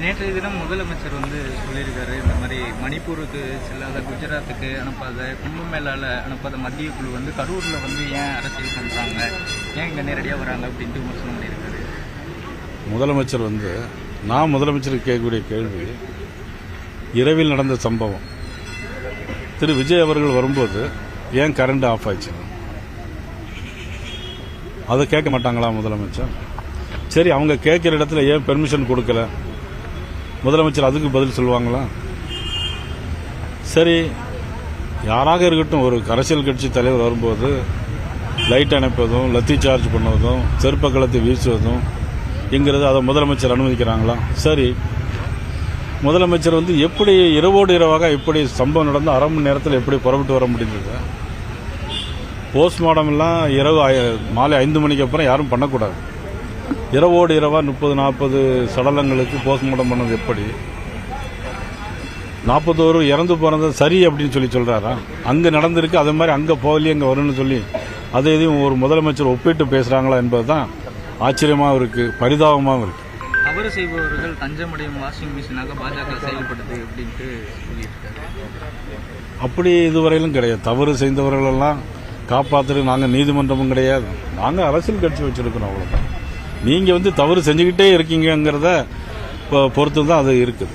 நேற்றைய தினம் முதலமைச்சர் சொல்லியிருக்காரு, இந்த மாதிரி மணிப்பூருக்கு செல்லாத, குஜராத்துக்கு அனுப்பாத, கும்பமேளால அனுப்பாத மத்திய குழு கரூரில் ஏன் அரசியல் பண்ணுறாங்க, ஏன் இங்கே நேரடியாக வராங்க அப்படின்ட்டு விமர்சனம் பண்ணியிருக்காரு. முதலமைச்சர் நான் முதலமைச்சருக்கு கேட்கக்கூடிய கேள்வி, இரவில் நடந்த சம்பவம், திரு விஜய் அவர்கள் வரும்போது ஏன் கரண்ட் ஆஃப் ஆயிடுச்சு, அதை கேட்க மாட்டாங்களா முதலமைச்சர்? சரி, அவங்க கேட்கிற இடத்துல ஏன் பெர்மிஷன் கொடுக்கல, முதலமைச்சர் அதுக்கு பதில் சொல்லுவாங்களா? சரி, யாராக இருக்கட்டும், ஒரு அரசியல் கட்சி தலைவர் வரும்போது லைட் அணைப்பதும், லத்தி சார்ஜ் பண்ணுவதும், செருப்ப கலத்தை வீசுவதும் என்கிறது அதை முதலமைச்சர் அனுமதிக்கிறாங்களா? சரி, முதலமைச்சர் எப்படி இரவோடு இரவாக எப்படி சம்பவம் நடந்து அரை மணி நேரத்தில் எப்படி புறப்பட்டு வர முடிந்தது? போஸ்ட்மார்டம் எல்லாம் இரவு மாலை 5 மணிக்கு அப்புறம் யாரும் பண்ணக்கூடாது. இரவோடு இரவா 30-40 சடலங்களுக்கு போஸ்ட்மார்டம் பண்ணது எப்படி? 41 இறந்து போனது சரி அப்படின்னு சொல்றாரா? அங்க நடந்திருக்கு, அதே மாதிரி அங்க போகலையே அங்க வரும்னு சொல்லி அதை எதையும் ஒரு முதலமைச்சர் ஒப்பிட்டு பேசுறாங்களா என்பதுதான் ஆச்சரியமாகவும் இருக்கு, பரிதாபமாகவும் இருக்கு. தவறு செய்பவர்கள் தஞ்சமடையும் வாஷிங் மிஷினாக பாஜக செயல்படுது அப்படின்ட்டு சொல்லியிருக்காரு. அப்படி இதுவரையிலும் கிடையாது. தவறு செய்தவர்களெல்லாம் காப்பாற்றுறது நாங்கள் நீதிமன்றமும் கிடையாது, நாங்கள் அரசியல் கட்சி வச்சிருக்கிறோம், அவ்வளோதான். நீங்கள் தவறு செஞ்சுக்கிட்டே இருக்கீங்கிறத பொறுத்து தான் அது இருக்குது.